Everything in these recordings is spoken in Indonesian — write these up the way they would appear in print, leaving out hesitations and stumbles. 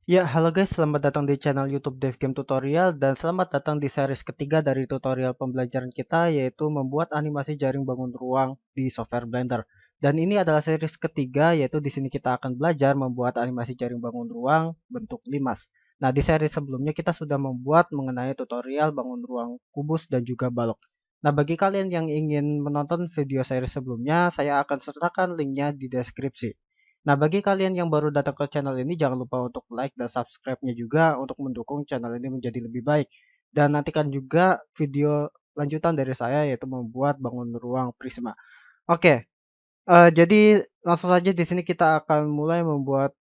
Ya, halo guys, selamat datang di channel YouTube Dev Game Tutorial dan selamat datang di series ketiga dari tutorial pembelajaran kita yaitu membuat animasi jaring bangun ruang di software Blender. Dan ini adalah series ketiga yaitu di sini kita akan belajar membuat animasi jaring bangun ruang bentuk limas. Nah, di seri sebelumnya kita sudah membuat mengenai tutorial bangun ruang kubus dan juga balok. Nah, bagi kalian yang ingin menonton video seri sebelumnya, saya akan sertakan linknya di deskripsi. Nah, bagi kalian yang baru datang ke channel ini, jangan lupa untuk like dan subscribe-nya juga untuk mendukung channel ini menjadi lebih baik. Dan nantikan juga video lanjutan dari saya yaitu membuat bangun ruang Prisma. Oke, jadi langsung saja di sini kita akan mulai membuat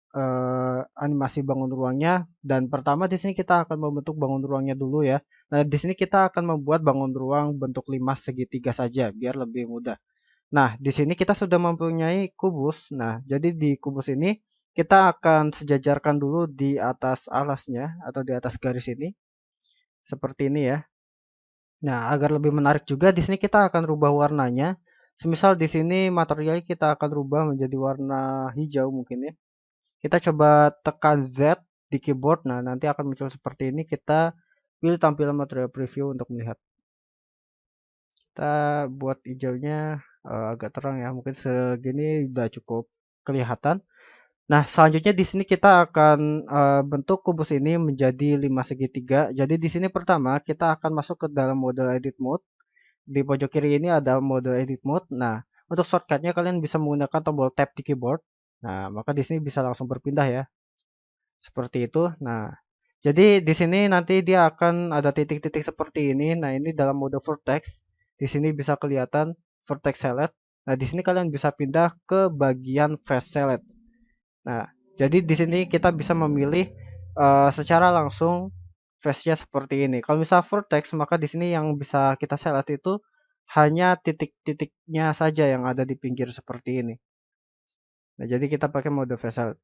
animasi bangun ruangnya. Dan pertama di sini kita akan membentuk bangun ruangnya dulu ya. Nah, di sini kita akan membuat bangun ruang bentuk limas segitiga saja biar lebih mudah. Nah, di sini kita sudah mempunyai kubus. Nah, jadi di kubus ini kita akan sejajarkan dulu di atas alasnya atau di atas garis ini seperti ini ya. Nah, agar lebih menarik juga di sini kita akan rubah warnanya. Semisal di sini materialnya kita akan rubah menjadi warna hijau mungkin ya. Kita coba tekan Z di keyboard. Nah, nanti akan muncul seperti ini. Kita pilih tampilan material preview untuk melihat. Kita buat hijaunya agak terang ya. Mungkin segini udah cukup kelihatan. Nah, selanjutnya di sini kita akan bentuk kubus ini menjadi 5 segitiga. Jadi di sini pertama kita akan masuk ke dalam mode edit mode. Di pojok kiri ini ada mode edit mode. Nah, untuk shortcutnya kalian bisa menggunakan tombol tab di keyboard. Nah, maka di sini bisa langsung berpindah ya. Seperti itu. Nah, jadi di sini nanti dia akan ada titik-titik seperti ini. Nah, ini dalam mode vertex. Di sini bisa kelihatan vertex select. Nah, di sini kalian bisa pindah ke bagian face select. Nah, jadi di sini kita bisa memilih secara langsung face-nya seperti ini. Kalau misal vertex, maka di sini yang bisa kita select itu hanya titik-titiknya saja yang ada di pinggir seperti ini. Nah, jadi kita pakai mode face select.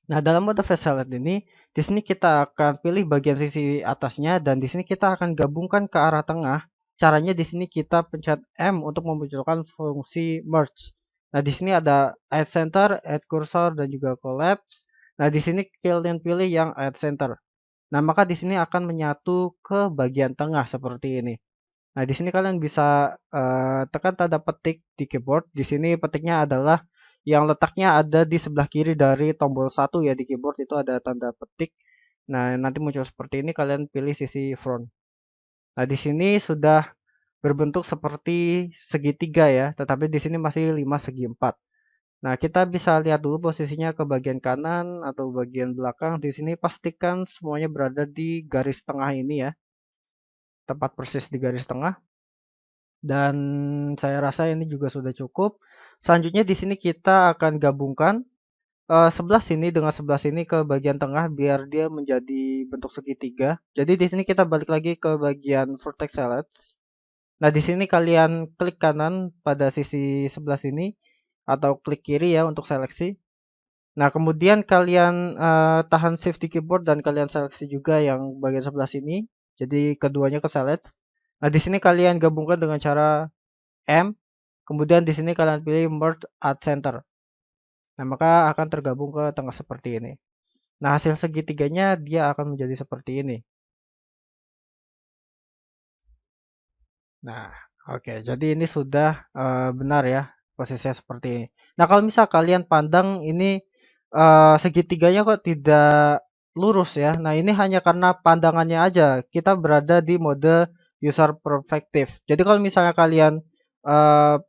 Nah, dalam mode face select ini, di sini kita akan pilih bagian sisi atasnya dan di sini kita akan gabungkan ke arah tengah. Caranya di sini kita pencet M untuk memunculkan fungsi merge. Nah, di sini ada add center, add cursor dan juga collapse. Nah, di sini kalian pilih yang add center. Nah, maka di sini akan menyatu ke bagian tengah seperti ini. Nah, di sini kalian bisa tekan tanda petik di keyboard. Di sini petiknya adalah yang letaknya ada di sebelah kiri dari tombol 1 ya di keyboard itu ada tanda petik. Nah, nanti muncul seperti ini kalian pilih sisi front. Nah, di sini sudah berbentuk seperti segitiga ya, tetapi di sini masih 5 segi 4. Nah, kita bisa lihat dulu posisinya ke bagian kanan atau bagian belakang. Di sini pastikan semuanya berada di garis tengah ini ya. Tepat persis di garis tengah. Dan saya rasa ini juga sudah cukup. Selanjutnya di sini kita akan gabungkan sebelah sini dengan sebelah sini ke bagian tengah biar dia menjadi bentuk segitiga. Jadi di sini kita balik lagi ke bagian vertex select. Nah, di sini kalian klik kanan pada sisi sebelah sini atau klik kiri ya untuk seleksi. Nah, kemudian kalian tahan shift di keyboard dan kalian seleksi juga yang bagian sebelah sini. Jadi keduanya ke select. Nah, di sini kalian gabungkan dengan cara M. Kemudian di sini kalian pilih merge at center. Nah, maka akan tergabung ke tengah seperti ini. Nah, hasil segitiganya dia akan menjadi seperti ini. Nah, oke. Jadi ini sudah benar ya posisinya seperti ini. Nah, kalau misal kalian pandang ini segitiganya kok tidak lurus ya. Nah, ini hanya karena pandangannya aja. Kita berada di mode user perspective. Jadi kalau misalnya kalian eh,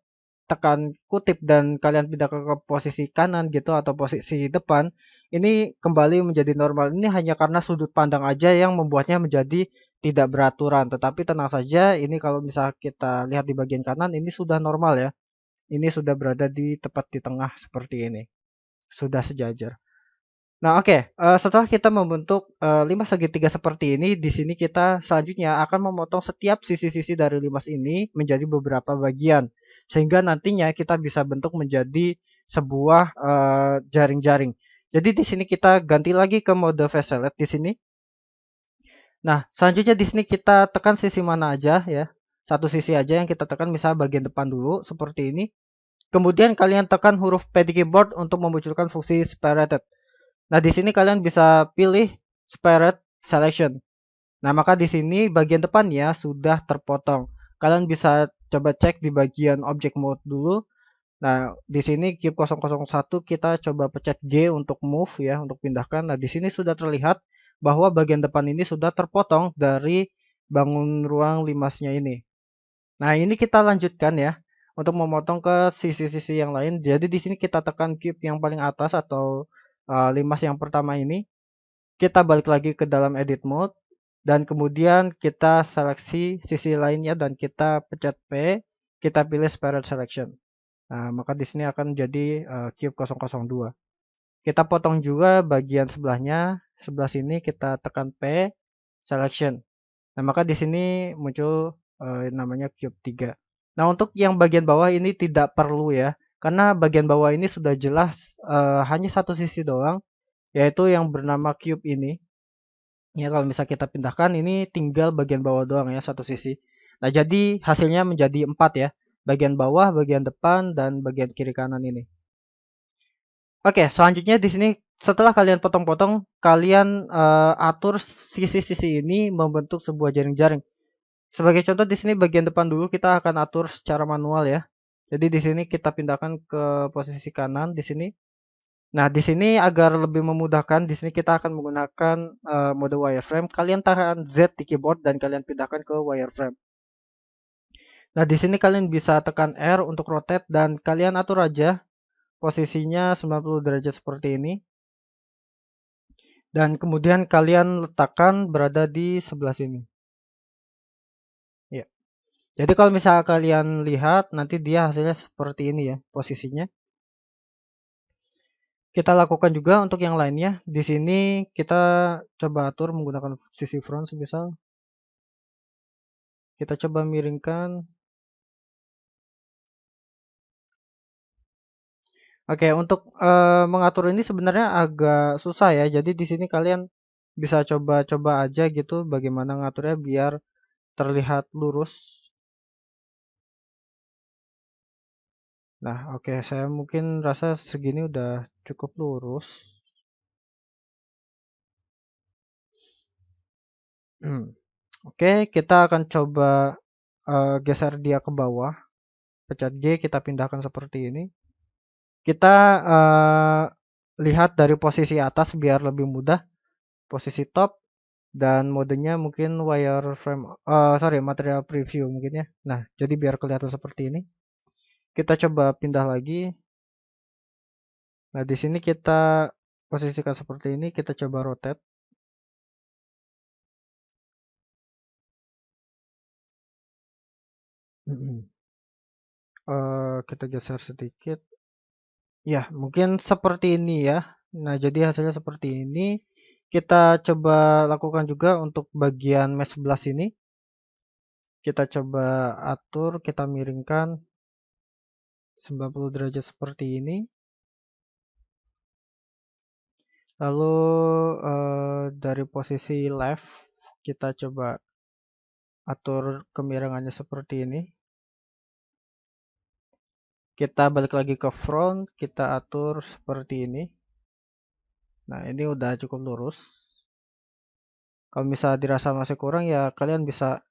tekan kutip dan kalian pindah ke posisi kanan gitu atau posisi depan, ini kembali menjadi normal. Ini hanya karena sudut pandang aja yang membuatnya menjadi tidak beraturan. Tetapi tenang saja, ini kalau misal kita lihat di bagian kanan, ini sudah normal ya. Ini sudah berada di tepat di tengah seperti ini. Sudah sejajar. Nah, oke. Setelah kita membentuk 5 segitiga seperti ini, di sini kita selanjutnya akan memotong setiap sisi-sisi dari limas ini menjadi beberapa bagian. Sehingga nantinya kita bisa bentuk menjadi sebuah jaring-jaring. Jadi di sini kita ganti lagi ke mode face select di sini. Nah, selanjutnya di sini kita tekan sisi mana aja ya. Satu sisi aja yang kita tekan, misalnya bagian depan dulu seperti ini. Kemudian kalian tekan huruf P di keyboard untuk memunculkan fungsi separated. Nah, di sini kalian bisa pilih Spirit Selection. Nah, maka di sini bagian depannya sudah terpotong. Kalian bisa coba cek di bagian Object Mode dulu. Nah, di sini cube 001 kita coba pencet G untuk move ya, untuk pindahkan. Nah, di sini sudah terlihat bahwa bagian depan ini sudah terpotong dari bangun ruang limasnya ini. Nah, ini kita lanjutkan ya untuk memotong ke sisi-sisi yang lain. Jadi di sini kita tekan cube yang paling atas atau limas yang pertama ini. Kita balik lagi ke dalam edit mode dan kemudian kita seleksi sisi lainnya dan kita pencet P, kita pilih spiral selection. Nah, maka di sini akan jadi cube 002. Kita potong juga bagian sebelahnya, sebelah sini kita tekan P, selection. Nah, maka di sini muncul namanya cube 3. Nah, untuk yang bagian bawah ini tidak perlu ya, karena bagian bawah ini sudah jelas hanya satu sisi doang, yaitu yang bernama cube ini. Ya, kalau bisa kita pindahkan ini tinggal bagian bawah doang ya, satu sisi. Nah, jadi hasilnya menjadi 4 ya. Bagian bawah, bagian depan, dan bagian kiri kanan ini. Oke, selanjutnya di sini setelah kalian potong-potong, kalian atur sisi-sisi ini membentuk sebuah jaring-jaring. Sebagai contoh di sini bagian depan dulu kita akan atur secara manual ya. Jadi di sini kita pindahkan ke posisi kanan di sini. Nah, di sini agar lebih memudahkan, di sini kita akan menggunakan mode wireframe. Kalian tahan Z di keyboard dan kalian pindahkan ke wireframe. Nah, di sini kalian bisa tekan R untuk rotate dan kalian atur aja posisinya 90 derajat seperti ini. Dan kemudian kalian letakkan berada di sebelah sini. Ya. Jadi kalau misalnya kalian lihat nanti dia hasilnya seperti ini ya posisinya. Kita lakukan juga untuk yang lainnya. Di sini kita coba atur menggunakan sisi front semisal. Kita coba miringkan. Oke, untuk mengatur ini sebenarnya agak susah ya. Jadi di sini kalian bisa coba-coba aja gitu bagaimana ngaturnya biar terlihat lurus. Nah, oke, saya mungkin rasa segini udah cukup lurus. Oke, kita akan coba geser dia ke bawah. Pencet G, kita pindahkan seperti ini. Kita lihat dari posisi atas biar lebih mudah. Posisi top dan modenya mungkin wireframe, material preview mungkin ya. Nah, jadi biar kelihatan seperti ini. Kita coba pindah lagi. Nah, di sini kita posisikan seperti ini. Kita coba rotate. Kita geser sedikit. Ya, mungkin seperti ini ya. Nah, jadi hasilnya seperti ini. Kita coba lakukan juga untuk bagian mesh sebelah sini. Kita coba atur, kita miringkan 90 derajat seperti ini. Lalu dari posisi left kita coba atur kemiringannya seperti ini. Kita balik lagi ke front, kita atur seperti ini. Nah, ini udah cukup lurus. Kalau misalnya dirasa masih kurang ya kalian bisa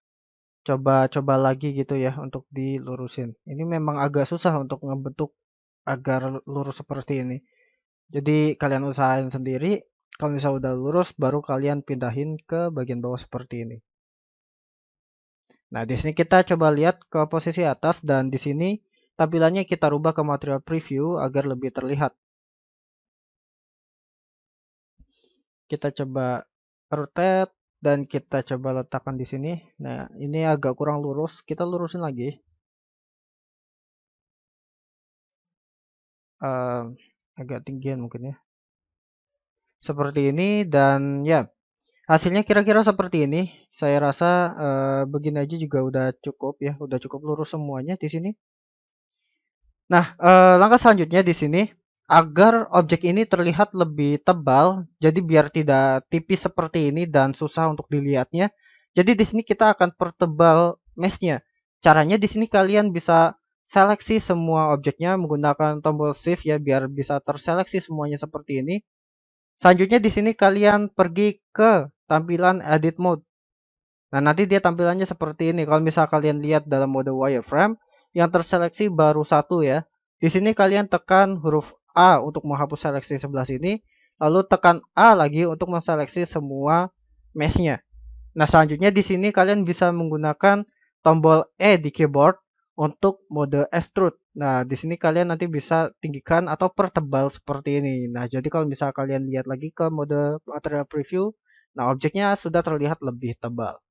coba-coba lagi gitu ya untuk dilurusin. Ini memang agak susah untuk ngebentuk agar lurus seperti ini. Jadi kalian usahain sendiri. Kalau misalnya udah lurus baru kalian pindahin ke bagian bawah seperti ini. Nah, di sini kita coba lihat ke posisi atas dan di sini tampilannya kita rubah ke material preview agar lebih terlihat. Kita coba rotate dan kita coba letakkan di sini. Nah, ini agak kurang lurus, kita lurusin lagi. Agak tinggian mungkin ya. Seperti ini dan ya, hasilnya kira-kira seperti ini. Saya rasa begini aja juga udah cukup ya, udah cukup lurus semuanya di sini. Nah, langkah selanjutnya di sini agar objek ini terlihat lebih tebal, jadi biar tidak tipis seperti ini dan susah untuk dilihatnya. Jadi di sini kita akan pertebal meshnya. Caranya di sini kalian bisa seleksi semua objeknya menggunakan tombol shift ya biar bisa terseleksi semuanya seperti ini. Selanjutnya di sini kalian pergi ke tampilan edit mode. Nah, nanti dia tampilannya seperti ini. Kalau misal kalian lihat dalam mode wireframe, yang terseleksi baru satu ya. Di sini kalian tekan huruf A untuk menghapus seleksi sebelah sini, lalu tekan A lagi untuk menseleksi semua meshnya. Nah, selanjutnya di sini kalian bisa menggunakan tombol E di keyboard untuk mode extrude. Nah, di sini kalian nanti bisa tinggikan atau pertebal seperti ini. Nah, jadi kalau misal kalian lihat lagi ke mode material preview, nah objeknya sudah terlihat lebih tebal.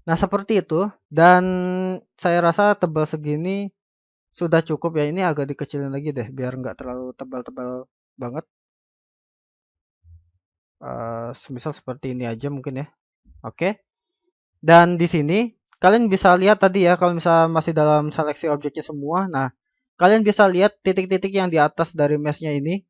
Nah, seperti itu. Dan saya rasa tebal segini sudah cukup ya. Ini agak dikecilin lagi deh, biar nggak terlalu tebal-tebal banget. Semisal seperti ini aja mungkin ya. Oke. Dan di sini kalian bisa lihat tadi ya, kalau misalnya masih dalam seleksi objeknya semua. Nah, kalian bisa lihat titik-titik yang di atas dari meshnya ini,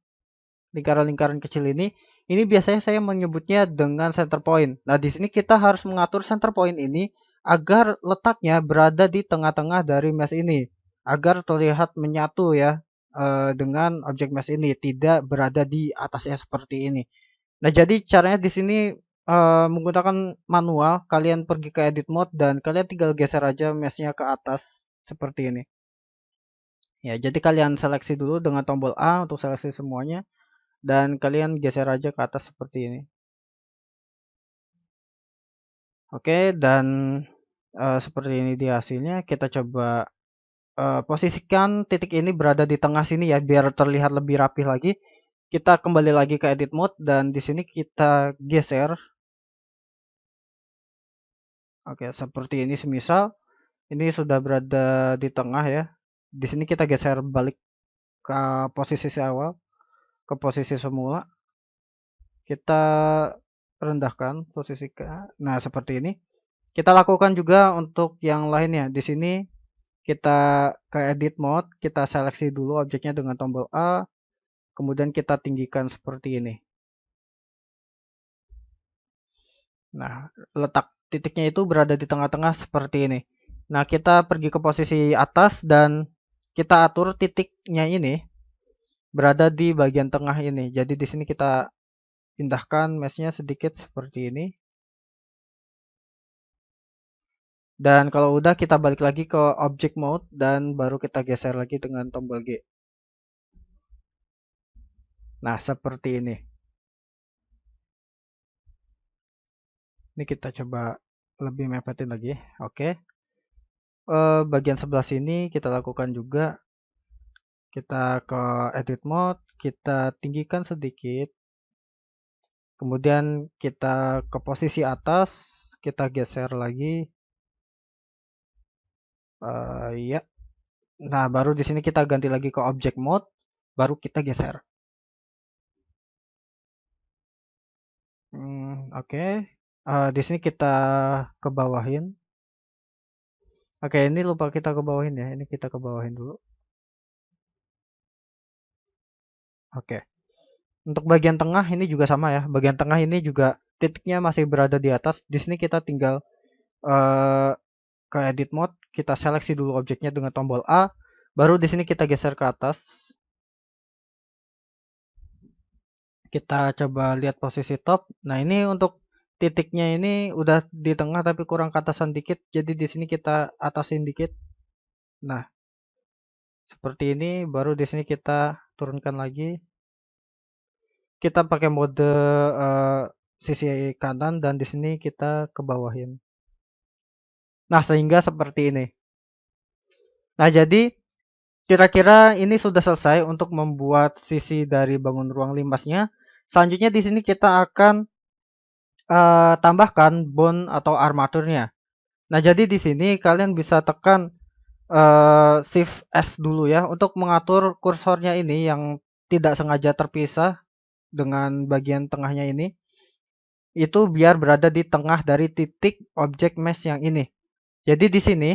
lingkaran-lingkaran kecil ini. Ini biasanya saya menyebutnya dengan center point. Nah, di sini kita harus mengatur center point ini agar letaknya berada di tengah-tengah dari mesh ini, agar terlihat menyatu ya dengan objek mesh ini, tidak berada di atasnya seperti ini. Nah, jadi caranya di sini menggunakan manual, kalian pergi ke edit mode dan kalian tinggal geser aja mesh-nya ke atas seperti ini. Ya, jadi kalian seleksi dulu dengan tombol A untuk seleksi semuanya dan kalian geser aja ke atas seperti ini. Oke, dan seperti ini dia hasilnya. Kita coba posisikan titik ini berada di tengah sini ya, biar terlihat lebih rapi lagi. Kita kembali lagi ke edit mode dan di sini kita geser. Oke, seperti ini semisal ini sudah berada di tengah ya. Di sini kita geser balik ke posisi awal, ke posisi semula. Kita rendahkan posisi ke. Nah, seperti ini. Kita lakukan juga untuk yang lainnya. Di sini kita ke edit mode, kita seleksi dulu objeknya dengan tombol A, kemudian kita tinggikan seperti ini. Nah, letak titiknya itu berada di tengah-tengah seperti ini. Nah, kita pergi ke posisi atas dan kita atur titiknya ini berada di bagian tengah ini. Jadi di sini kita pindahkan mesh-nya sedikit seperti ini. Dan kalau udah kita balik lagi ke object mode dan baru kita geser lagi dengan tombol G. Nah, seperti ini. Ini kita coba lebih mepetin lagi. Oke. Bagian sebelah sini kita lakukan juga. Kita ke edit mode, kita tinggikan sedikit. Kemudian kita ke posisi atas, kita geser lagi. Ya. Nah, baru di sini kita ganti lagi ke object mode, baru kita geser. Oke. Di sini kita ke bawahin. Oke, ini lupa kita ke bawahin ya. Ini kita ke bawahin dulu. Oke. Untuk bagian tengah ini juga sama ya. Bagian tengah ini juga titiknya masih berada di atas. Di sini kita tinggal ke edit mode, kita seleksi dulu objeknya dengan tombol A, baru di sini kita geser ke atas. Kita coba lihat posisi top. Nah, ini untuk titiknya ini udah di tengah tapi kurang ke atasan dikit, jadi di sini kita atasin dikit. Nah, seperti ini, baru di sini kita turunkan lagi. Kita pakai mode sisi kanan dan di sini kita ke bawahin. Nah, sehingga seperti ini. Nah, jadi kira-kira ini sudah selesai untuk membuat sisi dari bangun ruang limbasnya. Selanjutnya di sini kita akan tambahkan bone atau armaturnya. Nah, jadi di sini kalian bisa tekan Shift S dulu ya untuk mengatur kursornya ini yang tidak sengaja terpisah dengan bagian tengahnya ini. Itu biar berada di tengah dari titik objek mesh yang ini. Jadi di sini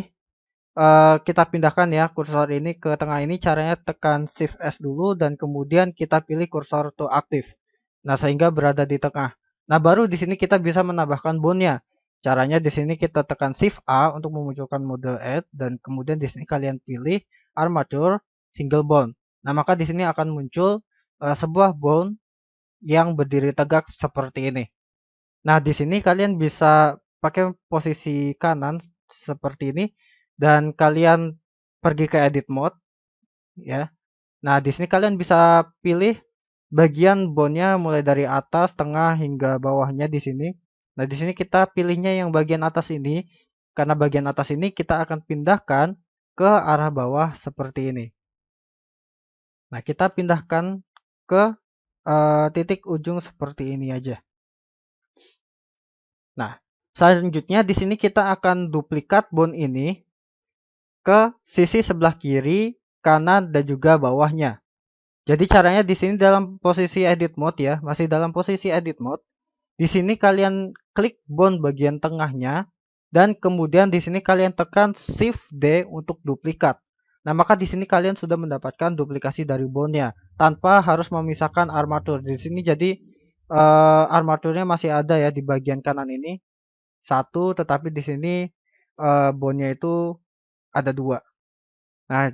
kita pindahkan ya kursor ini ke tengah ini. Caranya tekan Shift S dulu dan kemudian kita pilih kursor to active. Nah, sehingga berada di tengah. Nah, baru di sini kita bisa menambahkan bone-nya. Caranya di sini kita tekan Shift A untuk memunculkan mode add dan kemudian di sini kalian pilih armature single bone. Nah, maka di sini akan muncul sebuah bone yang berdiri tegak seperti ini. Nah, di sini kalian bisa pakai posisi kanan seperti ini dan kalian pergi ke edit mode ya. Nah, di sini kalian bisa pilih bagian bone-nya mulai dari atas, tengah hingga bawahnya di sini. Nah, di sini kita pilihnya yang bagian atas ini karena bagian atas ini kita akan pindahkan ke arah bawah seperti ini. Nah, kita pindahkan ke titik ujung seperti ini aja. Nah, selanjutnya di sini kita akan duplikat bone ini ke sisi sebelah kiri, kanan, dan juga bawahnya. Jadi caranya di sini dalam posisi edit mode ya, masih dalam posisi edit mode. Di sini kalian klik bone bagian tengahnya dan kemudian di sini kalian tekan Shift D untuk duplikat. Nah, maka di sini kalian sudah mendapatkan duplikasi dari bone-nya tanpa harus memisahkan armatur. Di sini jadi armaturnya masih ada ya di bagian kanan ini satu, tetapi di sini bone-nya itu ada dua. Nah,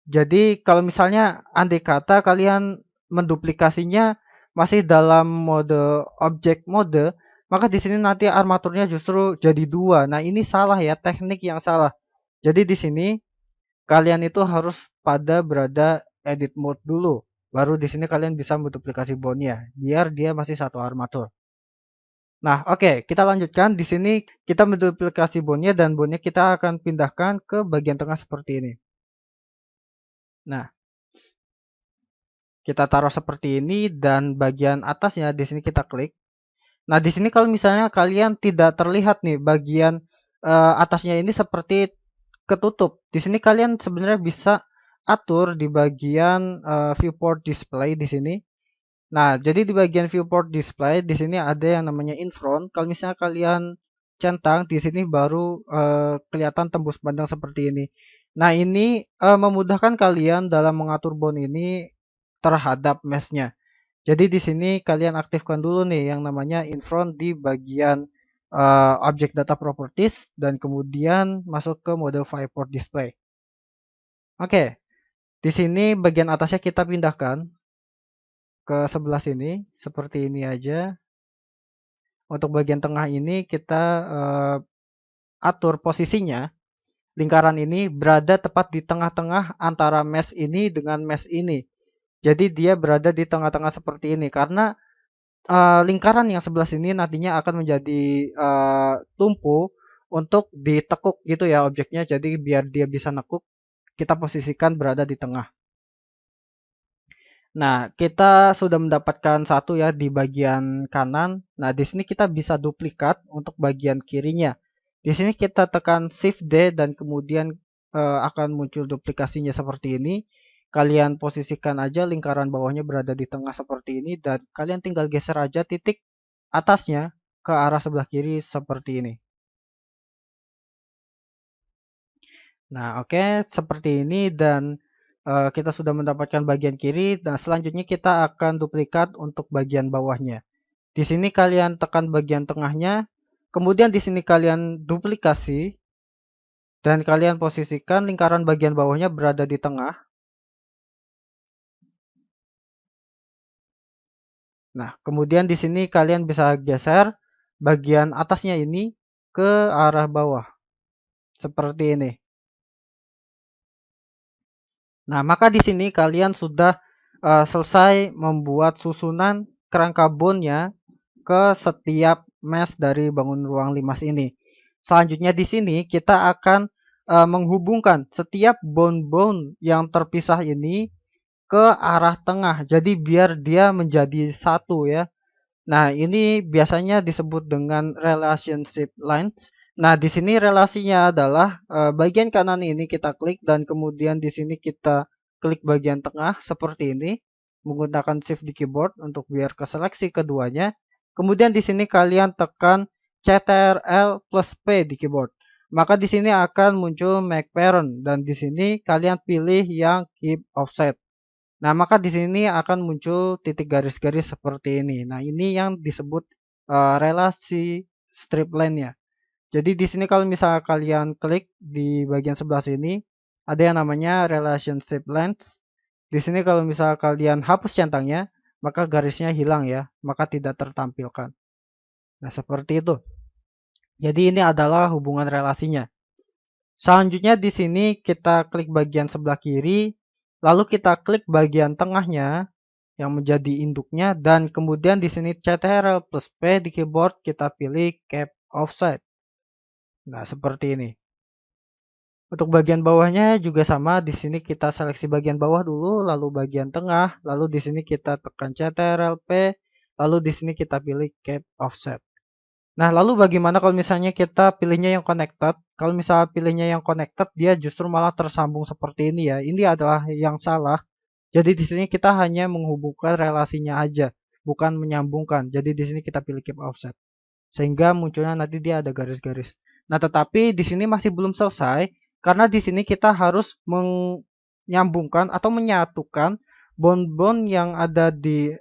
jadi kalau misalnya andai kata kalian menduplikasinya masih dalam mode object mode, maka di sini nanti armaturnya justru jadi dua. Nah, ini salah ya, teknik yang salah. Jadi di sini kalian itu harus pada berada edit mode dulu. Baru di sini kalian bisa menduplikasi bone-nya biar dia masih satu armatur. Nah, oke, kita lanjutkan. Di sini kita menduplikasi bone-nya dan bone-nya kita akan pindahkan ke bagian tengah seperti ini. Nah, kita taruh seperti ini dan bagian atasnya di sini kita klik. Nah, di sini kalau misalnya kalian tidak terlihat nih bagian atasnya ini seperti ketutup. Di sini kalian sebenarnya bisa atur di bagian viewport display di sini. Nah, jadi di bagian viewport display di sini ada yang namanya in front. Kalau misalnya kalian centang di sini baru kelihatan tembus pandang seperti ini. Nah, ini memudahkan kalian dalam mengatur bone ini terhadap mesh-nya. Jadi di sini kalian aktifkan dulu nih yang namanya in front di bagian object data properties dan kemudian masuk ke mode viewport display. Oke, di sini bagian atasnya kita pindahkan ke sebelah sini seperti ini aja. Untuk bagian tengah ini kita atur posisinya. Lingkaran ini berada tepat di tengah-tengah antara mesh ini dengan mesh ini. Jadi dia berada di tengah-tengah seperti ini karena lingkaran yang sebelah sini nantinya akan menjadi tumpu untuk ditekuk gitu ya objeknya. Jadi biar dia bisa nekuk, kita posisikan berada di tengah. Nah, kita sudah mendapatkan satu ya di bagian kanan. Nah, di sini kita bisa duplikat untuk bagian kirinya. Di sini kita tekan Shift D dan kemudian akan muncul duplikasinya seperti ini. Kalian posisikan aja lingkaran bawahnya berada di tengah seperti ini dan kalian tinggal geser aja titik atasnya ke arah sebelah kiri seperti ini. Nah, oke, seperti ini dan kita sudah mendapatkan bagian kiri. Nah, selanjutnya kita akan duplikat untuk bagian bawahnya. Di sini kalian tekan bagian tengahnya, kemudian di sini kalian duplikasi dan kalian posisikan lingkaran bagian bawahnya berada di tengah. Nah, kemudian di sini kalian bisa geser bagian atasnya ini ke arah bawah seperti ini. Nah, maka di sini kalian sudah selesai membuat susunan kerangka bone-nya ke setiap mesh dari bangun ruang limas ini. Selanjutnya di sini kita akan menghubungkan setiap bone-bone yang terpisah ini ke arah tengah. Jadi biar dia menjadi satu ya. Nah, ini biasanya disebut dengan relationship lines. Nah, di sini relasinya adalah bagian kanan ini kita klik dan kemudian di sini kita klik bagian tengah seperti ini menggunakan shift di keyboard untuk biar keseleksi keduanya. Kemudian di sini kalian tekan Ctrl plus P di keyboard. Maka di sini akan muncul make parent dan di sini kalian pilih yang keep offset. Nah, maka di sini akan muncul titik garis-garis seperti ini. Nah, ini yang disebut relasi strip line-nya. Jadi di sini kalau misalnya kalian klik di bagian sebelah sini, ada yang namanya relationship lines. Di sini kalau misalnya kalian hapus centangnya, maka garisnya hilang ya, maka tidak tertampilkan. Nah, seperti itu. Jadi ini adalah hubungan relasinya. Selanjutnya di sini kita klik bagian sebelah kiri, lalu kita klik bagian tengahnya yang menjadi induknya, dan kemudian di sini Ctrl plus P di keyboard kita pilih Cap Offset. Nah, seperti ini. Untuk bagian bawahnya juga sama, di sini kita seleksi bagian bawah dulu, lalu bagian tengah, lalu di sini kita tekan Ctrl P, lalu di sini kita pilih Cap Offset. Nah, lalu bagaimana kalau misalnya kita pilihnya yang connected? Kalau misalnya pilihnya yang connected, dia justru malah tersambung seperti ini ya. Ini adalah yang salah. Jadi di sini kita hanya menghubungkan relasinya aja, bukan menyambungkan. Jadi di sini kita pilih keep offset. Sehingga munculnya nanti dia ada garis-garis. Nah, tetapi di sini masih belum selesai karena di sini kita harus menyambungkan atau menyatukan bond-bond yang ada di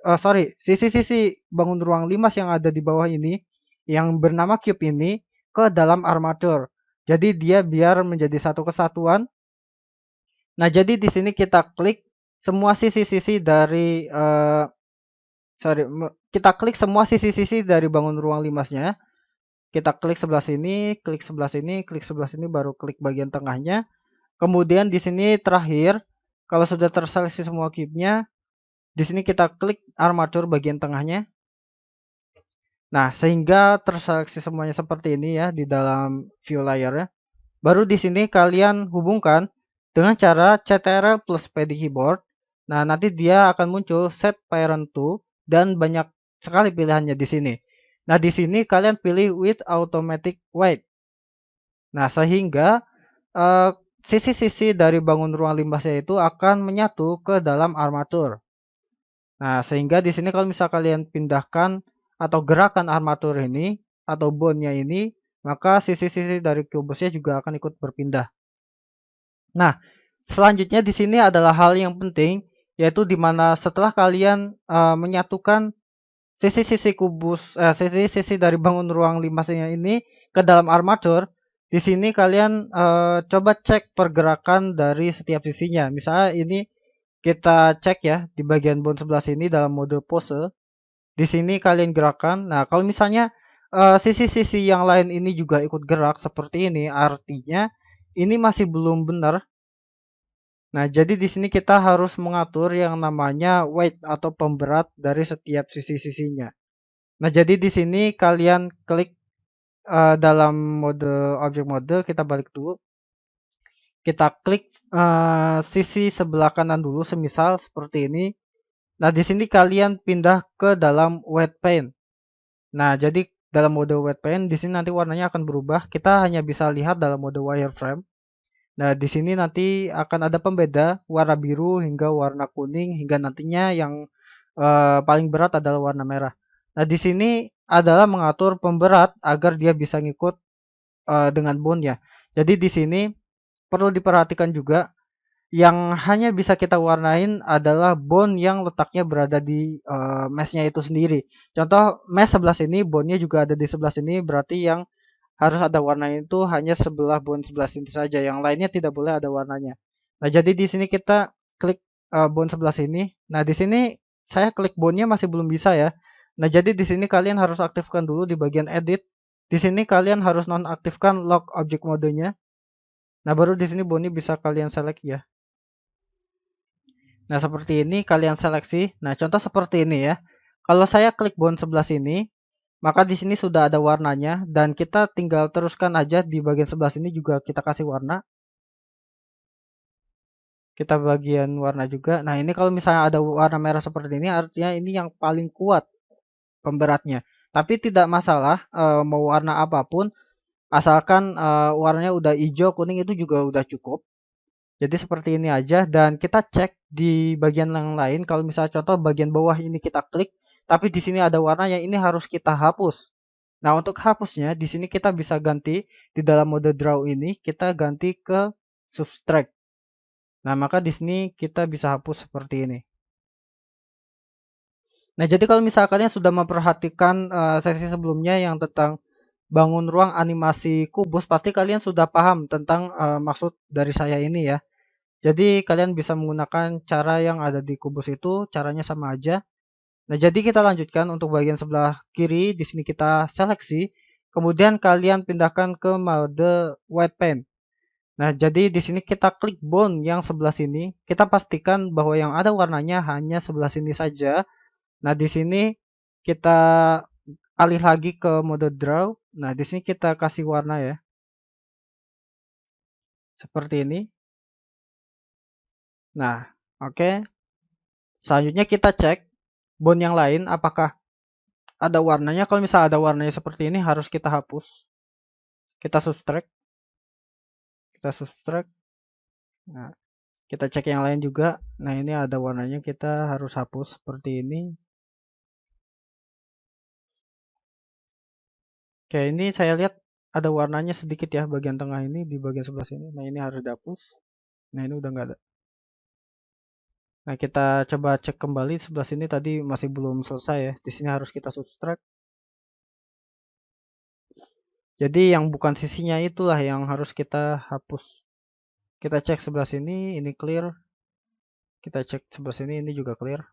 sisi-sisi bangun ruang limas yang ada di bawah ini yang bernama cube ini ke dalam armatur. Jadi dia biar menjadi satu kesatuan. Nah, jadi di sini kita klik semua sisi-sisi dari kita klik semua sisi-sisi dari bangun ruang limasnya. Kita klik sebelah sini, klik sebelah sini, klik sebelah sini, baru klik bagian tengahnya. Kemudian di sini terakhir, kalau sudah terseleksi semua cube-nya, di sini kita klik armatur bagian tengahnya. Nah, sehingga terseleksi semuanya seperti ini ya di dalam view layer-nya. Baru di sini kalian hubungkan dengan cara Ctrl plus P di keyboard. Nah, nanti dia akan muncul set parent to dan banyak sekali pilihannya di sini. Nah, di sini kalian pilih with automatic weight. Nah, sehingga sisi-sisi dari bangun ruang limbasnya itu akan menyatu ke dalam armatur. Nah, sehingga di sini kalau misal kalian pindahkan atau gerakan armatur ini atau bondnya ini, maka sisi-sisi dari kubusnya juga akan ikut berpindah. Nah, selanjutnya di sini adalah hal yang penting, yaitu di mana setelah kalian menyatukan sisi-sisi sisi-sisi dari bangun ruang limasnya ini ke dalam armatur, di sini kalian coba cek pergerakan dari setiap sisinya. Misalnya ini kita cek ya di bagian bond sebelah sini dalam mode pose. Di sini kalian gerakan. Nah, kalau misalnya sisi-sisi yang lain ini juga ikut gerak seperti ini, artinya ini masih belum benar. Nah, jadi di sini kita harus mengatur yang namanya weight atau pemberat dari setiap sisi-sisinya. Nah, jadi di sini kalian klik dalam mode object mode, kita balik dulu. Kita klik sisi sebelah kanan dulu, semisal seperti ini. Nah, di sini kalian pindah ke dalam wet paint. Nah, jadi dalam mode wet paint di sini nanti warnanya akan berubah. Kita hanya bisa lihat dalam mode wireframe. Nah, di sini nanti akan ada pembeda warna biru hingga warna kuning hingga nantinya yang paling berat adalah warna merah. Nah, di sini adalah mengatur pemberat agar dia bisa ngikut dengan bondnya. Jadi di sini perlu diperhatikan juga yang hanya bisa kita warnain adalah bond yang letaknya berada di meshnya itu sendiri. Contoh mesh sebelah sini, bondnya juga ada di sebelah sini, berarti yang harus ada warnanya itu hanya sebelah bond sebelah sini saja. Yang lainnya tidak boleh ada warnanya. Nah, jadi di sini kita klik bond sebelah sini. Nah, di sini saya klik bondnya masih belum bisa ya. Nah, jadi di sini kalian harus aktifkan dulu di bagian edit. Di sini kalian harus nonaktifkan lock object modenya. Nah, baru di sini bondnya bisa kalian select ya. Nah, seperti ini kalian seleksi. Nah, contoh seperti ini ya. Kalau saya klik bond sebelah sini, maka di sini sudah ada warnanya dan kita tinggal teruskan aja di bagian sebelah sini juga kita kasih warna. Kita bagian warna juga. Nah, ini kalau misalnya ada warna merah seperti ini artinya ini yang paling kuat pemberatnya. Tapi tidak masalah mau warna apapun asalkan warnanya udah hijau, kuning itu juga udah cukup. Jadi seperti ini aja dan kita cek di bagian yang lain kalau misalnya contoh bagian bawah ini kita klik tapi di sini ada warna yang ini harus kita hapus. Nah, untuk hapusnya di sini kita bisa ganti di dalam mode draw ini kita ganti ke subtract. Nah, maka di sini kita bisa hapus seperti ini. Nah, jadi kalau misalnya kalian sudah memperhatikan sesi sebelumnya yang tentang bangun ruang animasi kubus, pasti kalian sudah paham tentang maksud dari saya ini ya. Jadi kalian bisa menggunakan cara yang ada di kubus itu, caranya sama aja. Nah, jadi kita lanjutkan untuk bagian sebelah kiri. Di sini kita seleksi. Kemudian kalian pindahkan ke mode white pen. Nah, jadi di sini kita klik bone yang sebelah sini. Kita pastikan bahwa yang ada warnanya hanya sebelah sini saja. Nah, di sini kita alih lagi ke mode draw. Nah, di sini kita kasih warna ya. Seperti ini. Nah, oke. Selanjutnya kita cek bone yang lain apakah ada warnanya. Kalau misalnya ada warnanya seperti ini harus kita hapus. Kita subtract. Kita subtract. Nah, kita cek yang lain juga. Nah, ini ada warnanya, kita harus hapus seperti ini. Oke, ini saya lihat ada warnanya sedikit ya bagian tengah ini di bagian sebelah sini. Nah, ini harus dihapus. Nah, ini udah nggak ada. Nah, kita coba cek kembali sebelah sini tadi masih belum selesai ya. Di sini harus kita subtract. Jadi yang bukan sisinya itulah yang harus kita hapus. Kita cek sebelah sini, ini clear. Kita cek sebelah sini, ini juga clear.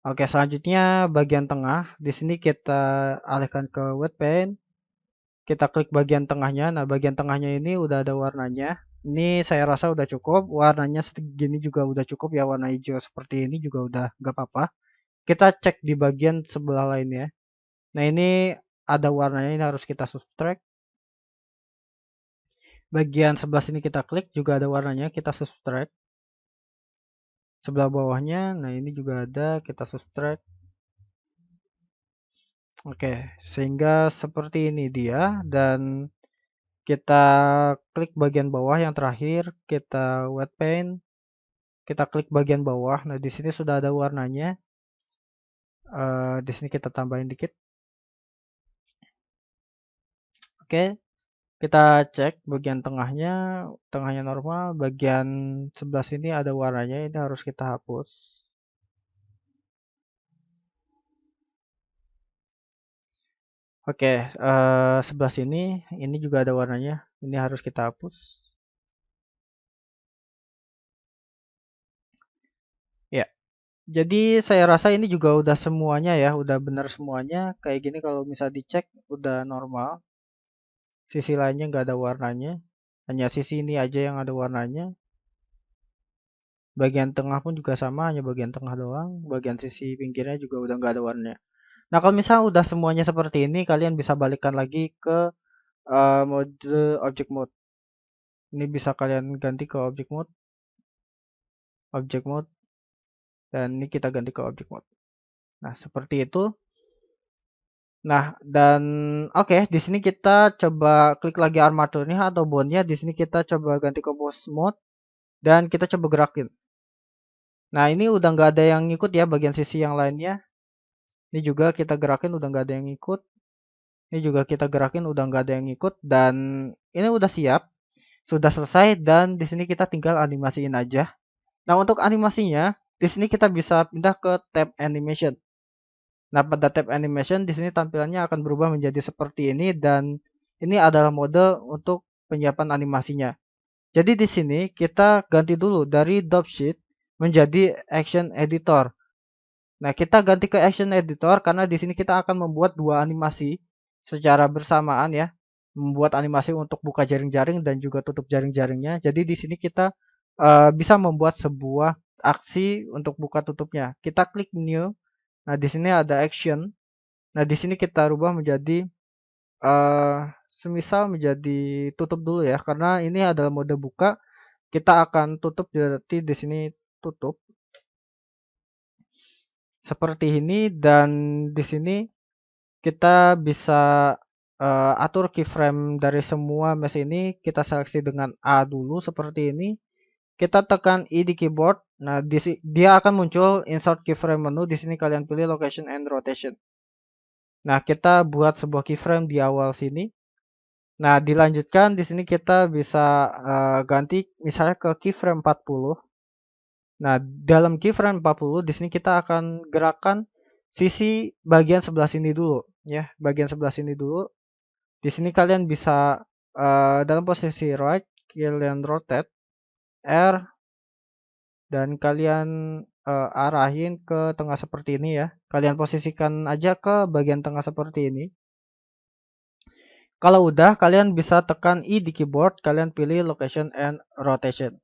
Oke, selanjutnya bagian tengah. Di sini kita alihkan ke wet pen. Kita klik bagian tengahnya. Nah, bagian tengahnya ini udah ada warnanya. Ini saya rasa udah cukup. Warnanya segini juga udah cukup ya. Warna hijau seperti ini juga udah gak apa-apa. Kita cek di bagian sebelah lainnya. Nah, ini ada warnanya, ini harus kita subtract. Bagian sebelah sini kita klik juga ada warnanya, kita subtract. Sebelah bawahnya, nah ini juga ada, kita subtract. Oke, sehingga seperti ini dia. Dan kita klik bagian bawah yang terakhir, kita wet paint, kita klik bagian bawah. Nah, di sini sudah ada warnanya. Di sini kita tambahin dikit. Oke, kita cek bagian tengahnya, tengahnya normal. Bagian sebelah sini ada warnanya, ini harus kita hapus. Oke, sebelah sini ini juga ada warnanya, ini harus kita hapus. Ya, jadi saya rasa ini juga udah semuanya ya, udah benar semuanya. Kayak gini kalau bisa dicek udah normal. Sisi lainnya nggak ada warnanya, hanya sisi ini aja yang ada warnanya. Bagian tengah pun juga sama, hanya bagian tengah doang. Bagian sisi pinggirnya juga udah nggak ada warnanya. Nah, kalau misalnya udah semuanya seperti ini, kalian bisa balikkan lagi ke mode object mode. Ini bisa kalian ganti ke object mode, dan ini kita ganti ke object mode. Nah, seperti itu. Nah, dan oke, di sini kita coba klik lagi armaturnya atau bone-nya. Di sini kita coba ganti ke pose mode dan kita coba gerakin. Nah, ini udah nggak ada yang ngikut ya bagian sisi yang lainnya. Ini juga kita gerakin udah nggak ada yang ngikut. Ini juga kita gerakin udah nggak ada yang ngikut, dan ini udah siap, sudah selesai, dan di sini kita tinggal animasiin aja. Nah, untuk animasinya di sini kita bisa pindah ke tab animation. Nah, pada tab animation di sini tampilannya akan berubah menjadi seperti ini, dan ini adalah mode untuk penyiapan animasinya. Jadi di sini kita ganti dulu dari drop sheet menjadi action editor. Nah, kita ganti ke action editor karena di sini kita akan membuat dua animasi secara bersamaan ya. Membuat animasi untuk buka jaring-jaring dan juga tutup jaring-jaringnya. Jadi di sini kita bisa membuat sebuah aksi untuk buka tutupnya. Kita klik new. Nah, di sini ada action. Nah, di sini kita rubah menjadi semisal menjadi tutup dulu ya, karena ini adalah mode buka. Kita akan tutup, berarti di sini tutup seperti ini, dan di sini kita bisa atur keyframe dari semua mesh ini. Kita seleksi dengan A dulu seperti ini. Kita tekan I di keyboard. Nah, dia akan muncul insert keyframe menu. Di sini kalian pilih location and rotation. Nah, kita buat sebuah keyframe di awal sini. Nah, dilanjutkan di sini kita bisa ganti misalnya ke keyframe 40. Nah, dalam keyframe 40 di sini kita akan gerakkan sisi bagian sebelah sini dulu ya, bagian sebelah sini dulu. Di sini kalian bisa dalam posisi right, kalian rotate R, dan kalian arahin ke tengah seperti ini ya. Kalian posisikan aja ke bagian tengah seperti ini. Kalau udah, kalian bisa tekan I di keyboard, kalian pilih location and rotation.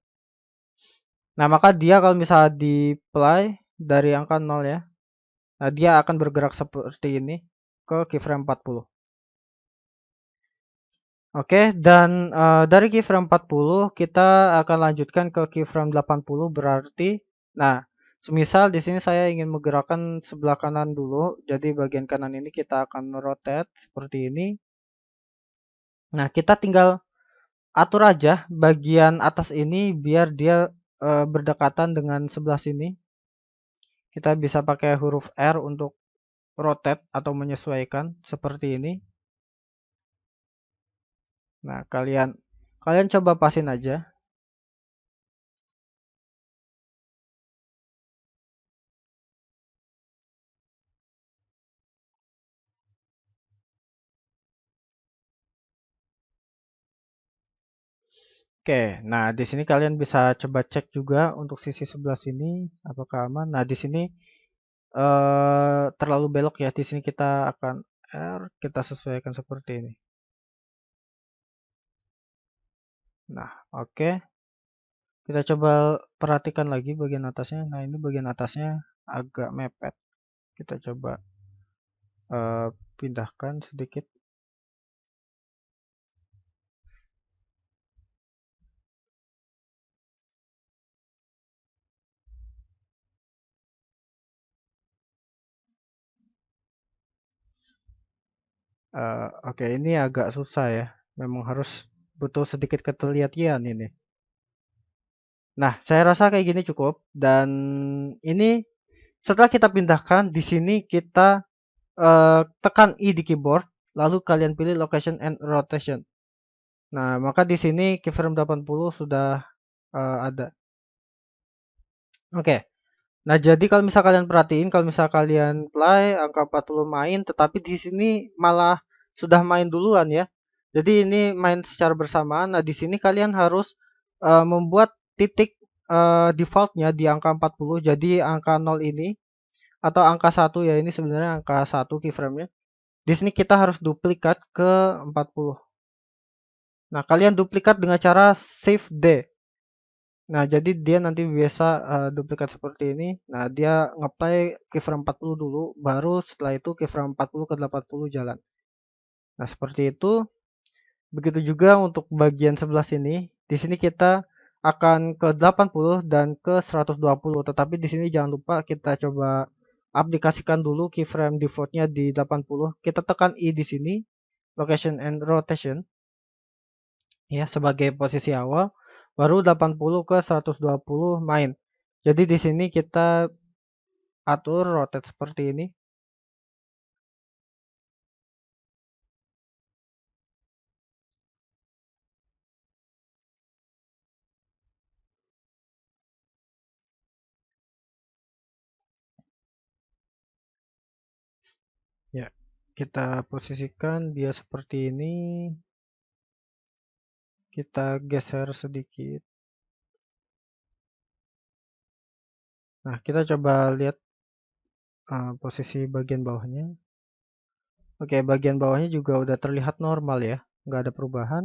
Nah, maka dia kalau misalnya di play dari angka 0 ya, nah dia akan bergerak seperti ini ke keyframe 40. Oke, dan dari keyframe 40 kita akan lanjutkan ke keyframe 80, berarti nah, semisal di sini saya ingin menggerakkan sebelah kanan dulu, jadi bagian kanan ini kita akan rotate seperti ini. Nah, kita tinggal atur aja bagian atas ini biar dia berdekatan dengan sebelah sini. Kita bisa pakai huruf R untuk rotate atau menyesuaikan seperti ini. Nah, kalian coba pasin aja. Oke, nah di sini kalian bisa coba cek juga untuk sisi sebelah sini apakah aman. Nah, di sini terlalu belok ya. Di sini kita akan R, kita sesuaikan seperti ini. Nah, oke. Kita coba perhatikan lagi bagian atasnya. Nah, ini bagian atasnya agak mepet. Kita coba pindahkan sedikit. Oke, ini agak susah ya. Memang harus butuh sedikit ketelitian ini. Nah, saya rasa kayak gini cukup. Dan ini setelah kita pindahkan, di sini kita tekan I di keyboard, lalu kalian pilih location and rotation. Nah, maka di sini keyframe 80 sudah ada. Oke. Nah, jadi kalau misal kalian perhatiin, kalau misal kalian play angka 40 main, tetapi di sini malah sudah main duluan ya. Jadi ini main secara bersamaan. Nah, di sini kalian harus membuat titik defaultnya di angka 40. Jadi angka 0 ini atau angka 1 ya, ini sebenarnya angka 1 keyframe-nya. Di sini kita harus duplikat ke 40. Nah, kalian duplikat dengan cara Shift D. Nah, jadi dia nanti biasa duplikat seperti ini. Nah, dia ngeplay keyframe 40 dulu, baru setelah itu keyframe 40 ke 80 jalan. Nah, seperti itu. Begitu juga untuk bagian sebelah sini. Di sini kita akan ke 80 dan ke 120. Tetapi di sini jangan lupa kita coba aplikasikan dulu keyframe defaultnya di 80. Kita tekan I di sini, location and rotation ya sebagai posisi awal, baru 80 ke 120 main. Jadi di sini kita atur rotate seperti ini. Ya, kita posisikan dia seperti ini. Kita geser sedikit. Nah, kita coba lihat posisi bagian bawahnya. Oke, bagian bawahnya juga udah terlihat normal ya, nggak ada perubahan.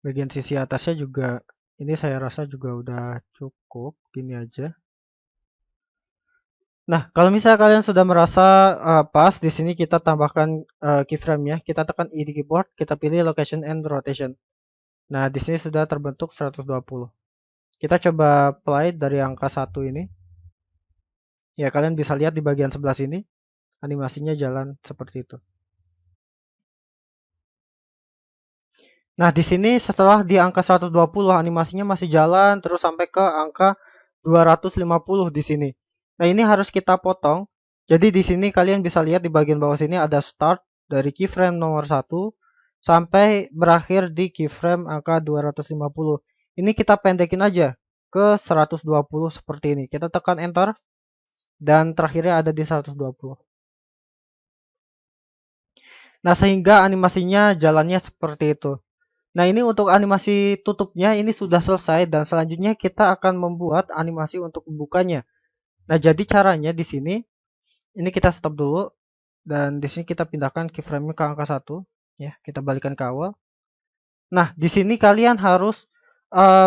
Bagian sisi atasnya juga, ini saya rasa juga udah cukup, gini aja. Nah, kalau misalnya kalian sudah merasa pas, di sini kita tambahkan keyframe-nya. Kita tekan I di keyboard, kita pilih location and rotation. Nah, di sini sudah terbentuk 120. Kita coba play dari angka 1 ini. Ya, kalian bisa lihat di bagian sebelah sini, animasinya jalan seperti itu. Nah, di sini setelah di angka 120 animasinya masih jalan terus sampai ke angka 250 di sini. Nah, ini harus kita potong. Jadi di sini kalian bisa lihat di bagian bawah sini ada start dari keyframe nomor 1 sampai berakhir di keyframe angka 250. Ini kita pendekin aja ke 120 seperti ini. Kita tekan enter dan terakhirnya ada di 120. Nah, sehingga animasinya jalannya seperti itu. Nah, ini untuk animasi tutupnya ini sudah selesai dan selanjutnya kita akan membuat animasi untuk membukanya. Nah, jadi caranya di sini ini kita stop dulu dan di sini kita pindahkan keyframe-nya ke angka 1 ya, kita balikan ke awal. Nah, di sini kalian harus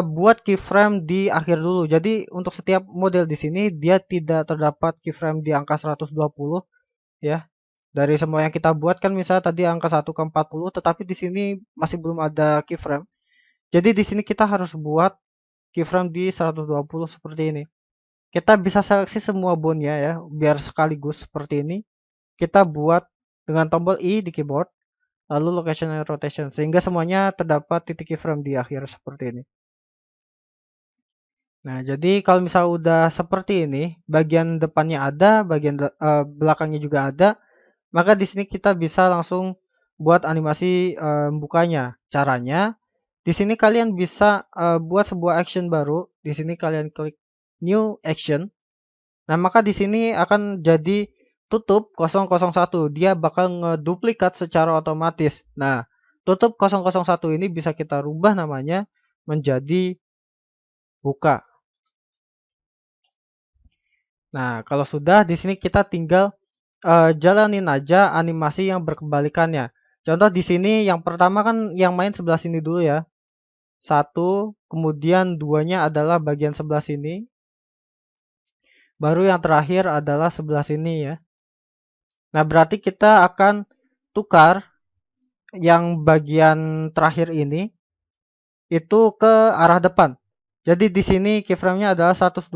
buat keyframe di akhir dulu. Jadi untuk setiap model di sini dia tidak terdapat keyframe di angka 120 ya. Dari semua yang kita buat kan misalnya tadi angka 1 ke 40, tetapi di sini masih belum ada keyframe. Jadi di sini kita harus buat keyframe di 120 seperti ini. Kita bisa seleksi semua bone-nya ya, biar sekaligus seperti ini. Kita buat dengan tombol I di keyboard, lalu location and rotation, sehingga semuanya terdapat titik keyframe di akhir seperti ini. Nah, jadi kalau misal udah seperti ini, bagian depannya ada, bagian belakangnya juga ada, maka di sini kita bisa langsung buat animasi bukanya. Caranya, di sini kalian bisa buat sebuah action baru. Di sini kalian klik new action. Nah, maka di sini akan jadi tutup 001. Dia bakal ngeduplikat secara otomatis. Nah, tutup 001 ini bisa kita rubah namanya menjadi buka. Nah, kalau sudah di sini kita tinggal jalanin aja animasi yang berkebalikannya. Contoh di sini yang pertama kan yang main sebelah sini dulu ya. Satu, kemudian duanya adalah bagian sebelah sini. Baru yang terakhir adalah sebelah sini ya. Nah, berarti kita akan tukar yang bagian terakhir ini itu ke arah depan. Jadi di sini keyframe-nya adalah 120.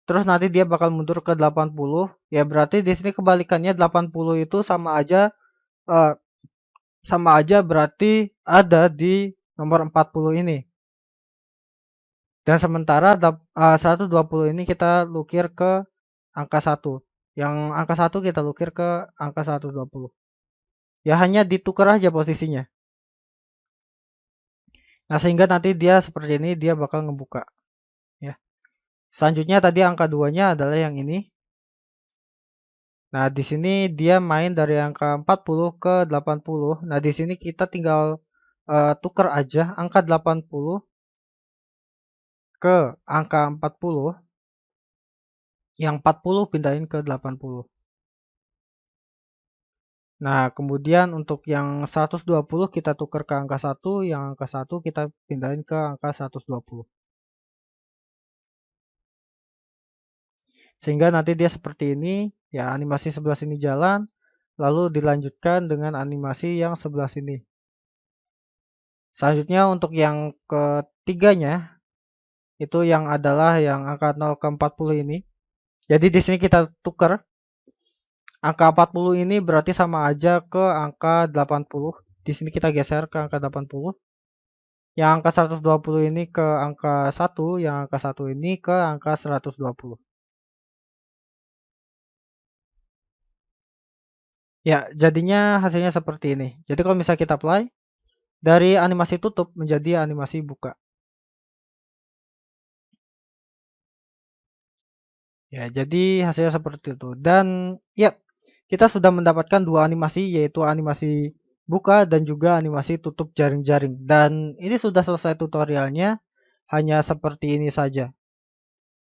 Terus nanti dia bakal mundur ke 80. Ya berarti di sini kebalikannya 80 itu eh, sama aja berarti ada di nomor 40 ini. Dan sementara 120 ini kita lukir ke angka 1. Yang angka 1 kita lukir ke angka 120. Ya hanya ditukar aja posisinya. Nah, sehingga nanti dia seperti ini, dia bakal ngebuka ya. Selanjutnya tadi angka 2-nya adalah yang ini. Nah, di sini dia main dari angka 40 ke 80. Nah, di sini kita tinggal tukar aja angka 80 ke angka 40. Yang 40 pindahin ke 80. Nah, kemudian untuk yang 120 kita tukar ke angka 1, yang angka 1 kita pindahin ke angka 120. Sehingga nanti dia seperti ini, ya animasi sebelah sini jalan, lalu dilanjutkan dengan animasi yang sebelah sini. Selanjutnya untuk yang ketiganya, itu yang adalah yang angka 0 ke 40 ini. Jadi di sini kita tukar. Angka 40 ini berarti sama aja ke angka 80. Di sini kita geser ke angka 80. Yang angka 120 ini ke angka 1, yang angka 1 ini ke angka 120. Ya, jadinya hasilnya seperti ini. Jadi kalau misalnya kita play, dari animasi tutup menjadi animasi buka. Ya, jadi hasilnya seperti itu. Dan ya, kita sudah mendapatkan dua animasi, yaitu animasi buka dan juga animasi tutup jaring-jaring. Dan ini sudah selesai tutorialnya, hanya seperti ini saja.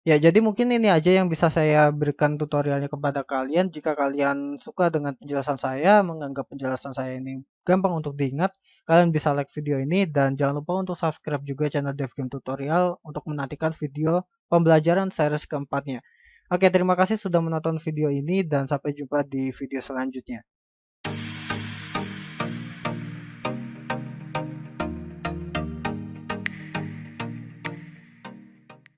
Ya, jadi mungkin ini aja yang bisa saya berikan tutorialnya kepada kalian. Jika kalian suka dengan penjelasan saya, menganggap penjelasan saya ini gampang untuk diingat, kalian bisa like video ini dan jangan lupa untuk subscribe juga channel DevGame Tutorial untuk menantikan video pembelajaran series keempatnya. Oke, terima kasih sudah menonton video ini dan sampai jumpa di video selanjutnya.